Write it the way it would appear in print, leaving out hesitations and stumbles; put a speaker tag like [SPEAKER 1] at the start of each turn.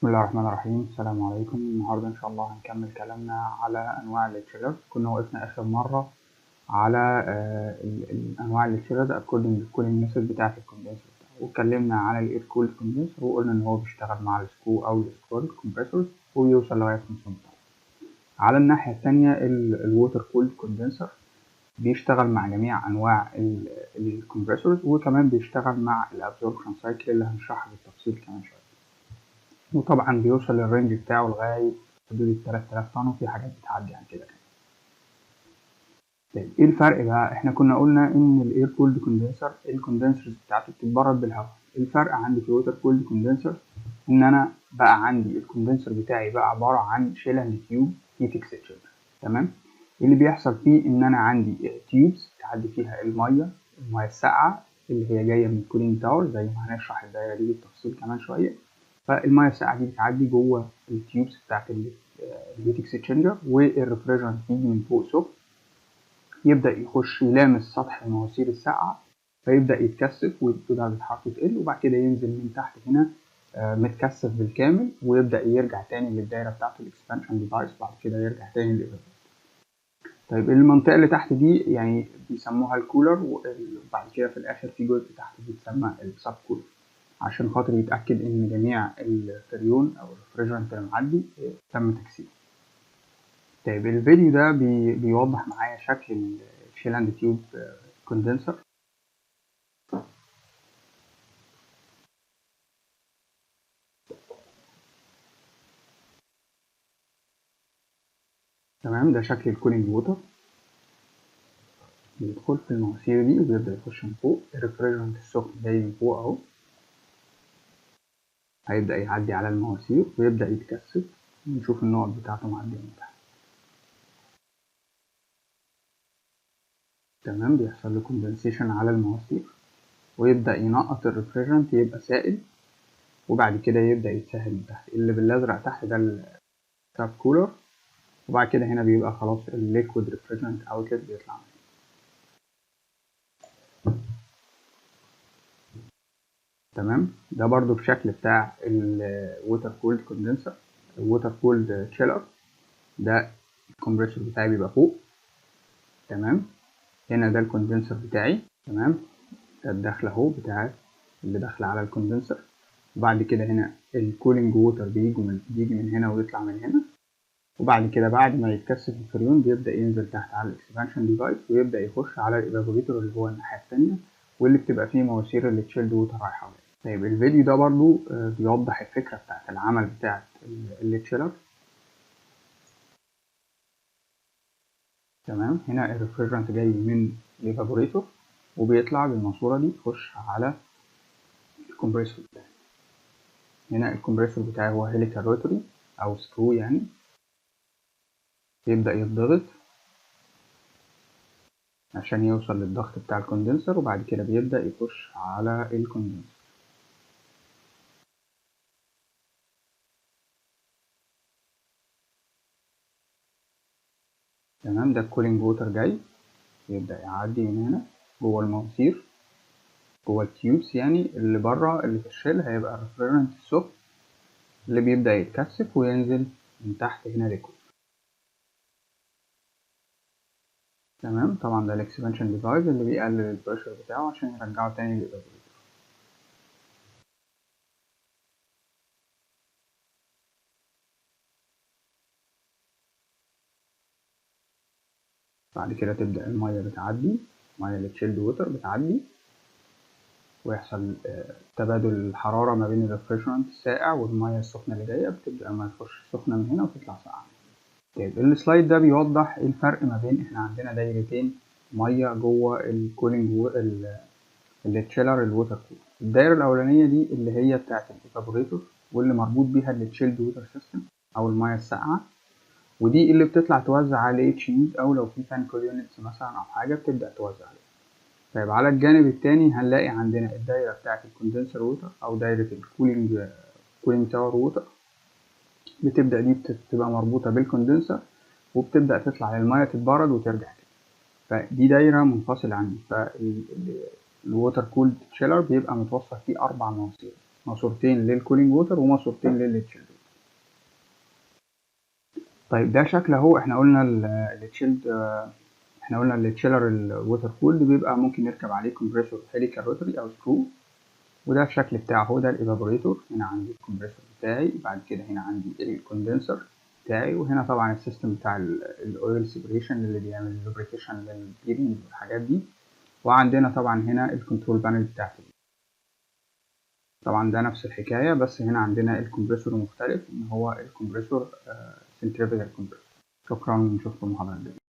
[SPEAKER 1] بسم الله الرحمن الرحيم. السلام عليكم. النهاردة إن شاء الله هنكمل كلامنا على أنواع التشيلرز. كنا وقفنا آخر مرة على أنواع التشيلرز according للكولينج ميثود بتاعة الكوندنسر، واتكلمنا على الإير كولد كوندنسر وقلنا إن هو بيشتغل مع السكرو أو السكرول كومبريسورز وبيوصل لغاية 500 درجة. على الناحية التانية الووتر كولد كوندنسر بيشتغل مع جميع أنواع الكمبريسورز، وكمان بيشتغل مع الأبزوربشن سايكل اللي هنشرحها بالتفصيل كمان شوية. وطبعا بيوصل الرينج بتاعه لغاية حدود 3000 طن، وفي حاجات بتعدي عن كده كمان. طيب ايه الفرق بقى؟ احنا كنا قلنا ان الاير كولد كوندنسر الكوندنسرز بتاعته بتتبرد بالهواء. الفرق عندي في الووتر كولد كوندنسر ان انا بقى عندي الكوندنسر بتاعي بقى عبارة عن شيلنج تيوب هيت اكسشينجر. تمام. اللي بيحصل فيه ان انا عندي تيوبس تعدي فيها المية الساقعة اللي هي جاية من الكولينج تاور، زي ما هنشرح الدايرة دي بالتفصيل كمان شوية. فالميه الساقعه دي بتعدي جوه التيوبس بتاعت الهيت اكسشينجر، والريفريجرانت بيجي من فوق سخن يبدا يخش يلامس سطح المواسير الساقعه، فيبدا يتكثف ودرجه حرارته تقل، وبعد كده ينزل من تحت هنا متكثف بالكامل، ويبدا يرجع تاني للدايره بتاعته الاكسبانشن ديفايس، بعد كده يرجع تاني للإيفابوريتور. طيب المنطقه اللي تحت دي يعني بيسموها الكولر، وبعد كده في الاخر في جزء تحت بيتسمى السب كولر، عشان خاطر يتأكد إن جميع الفريون أو الريفريجرانت اللي معدي تم تكثيفه. طيب الفيديو ده بيوضح معايا شكل الشيلاند تيوب كوندنسر. تمام، ده شكل الكولينج ووتر. بيدخل في المواسير دي وبيبدأ يخش من فوق، الريفريجرانت السخن جاي من فوق أهو، هيبدأ يعدي على المواسير ويبدأ يتكثف، ونشوف النقط بتاعته معدية من تحت. تمام، بيحصل له كوندنسيشن على المواسير ويبدأ ينقط الريفريجرانت يبقى سائل، وبعد كده يبدأ يتسهل من تحت. اللي بالأزرق تحت ده الساب كولر، وبعد كده هنا بيبقى خلاص الليكويد ريفريجرانت اوتلت بيطلع منه. تمام، ده برضو الشكل بتاع الووتر كولد كوندنسر. الووتر كولد تشيلر ده الكمبريسور بتاعي بيبقى فوق. تمام، هنا ده الكوندنسر بتاعي. تمام، ده الدخل اهو بتاع اللي داخله على الكوندنسر، وبعد كده هنا الكولينج ووتر بيجي من هنا ويطلع من هنا، وبعد كده بعد ما يتكثف الفريون بيبدأ ينزل تحت على الاكسبانشن ديفايس، ويبدأ يخش على الايفابوريتور اللي هو الناحية التانية، واللي بتبقى فيه مواسير التشيلد ووتر رايحة جاية. طيب الفيديو ده برضو بيوضح الفكرة بتاعت العمل بتاعت التشيلر. تمام، هنا الريفريجرانت جاي من الايفابوريتور وبيطلع بالماسورة دي يخش على الكمبريسور بتاعي. هنا الكمبريسور بتاعي هو هيليكال روتري أو سكرو يعني، يبدأ يتضغط عشان يوصل للضغط بتاع الكوندنسر، وبعد كده بيبدأ يخش على الكوندنسر. تمام، ده الكولينج ووتر جاي يبدأ يعدي من هنا جوه المواسير، جوه التيوبس يعني اللي بره اللي في الشيل هيبقى الريفريجرانت السخن اللي بيبدأ يتكثف وينزل من تحت هنا ليكويد. تمام، طبعا ده الاكسبانشن ديفايس اللي بيقلل البريشر بتاعه عشان يرجعه تاني للإيفابوريتور. بعد كده تبدأ المية بتعدي، المية اللي تشيلد ووتر بتعدي، ويحصل تبادل الحرارة ما بين الريفريجرانت الساقع والمية السخنة اللي جاية، بتبدأ المية تخش سخنة من هنا وتطلع ساقعة. طيب السلايد ده بيوضح ايه الفرق ما بين احنا عندنا دايرتين مية جوه الكولينج التشيلر الووتر كولر. الدايرة الأولانية دي اللي هي بتاعة الإيفابوريتور، واللي مربوط بيها التشيلد ووتر سيستم أو المية الساقعة، ودي اللي بتطلع توزع على HUs أو لو في فان كول يونتس مثلا أو حاجة بتبدأ توزع عليه. طيب على الجانب التاني هنلاقي عندنا الدايرة بتاعة الكوندنسر ووتر أو دايرة الكولينج تاور ووتر. بتبدأ دي بتبقى مربوطة بالكوندنسر، وبتبدأ تطلع للمية تتبرد وترجع تاني، فدي دايرة منفصلة عني. فالووتر كولد تشيلر بيبقى متوصل فيه 4 مواسير، ماسورتين للكولينج ووتر وماسورتين للتشيلد. طيب ده شكل اهو. احنا قلنا التشيلر الووتر كولد بيبقى ممكن نركب عليه كومبريسور هيليكال روتري او سكرو، وده الشكل بتاعه. هو ده الايفابوريتور. هنا عندي الكمبريسور بتاعي، بعد كده هنا عندي الكوندنسر بتاعي، وهنا طبعا السيستم بتاع الاويل سيبريشن اللي بيعمل لوبريكيشن للبيرنج والحاجات دي، وعندنا طبعا هنا الكنترول بانل بتاعتي. طبعا ده نفس الحكاية، بس هنا عندنا الكمبريسور مختلف، ان هو الكمبريسور سنتريفيجال كومبريسور. شكرا، نشوفكم المحاضرة الجاية.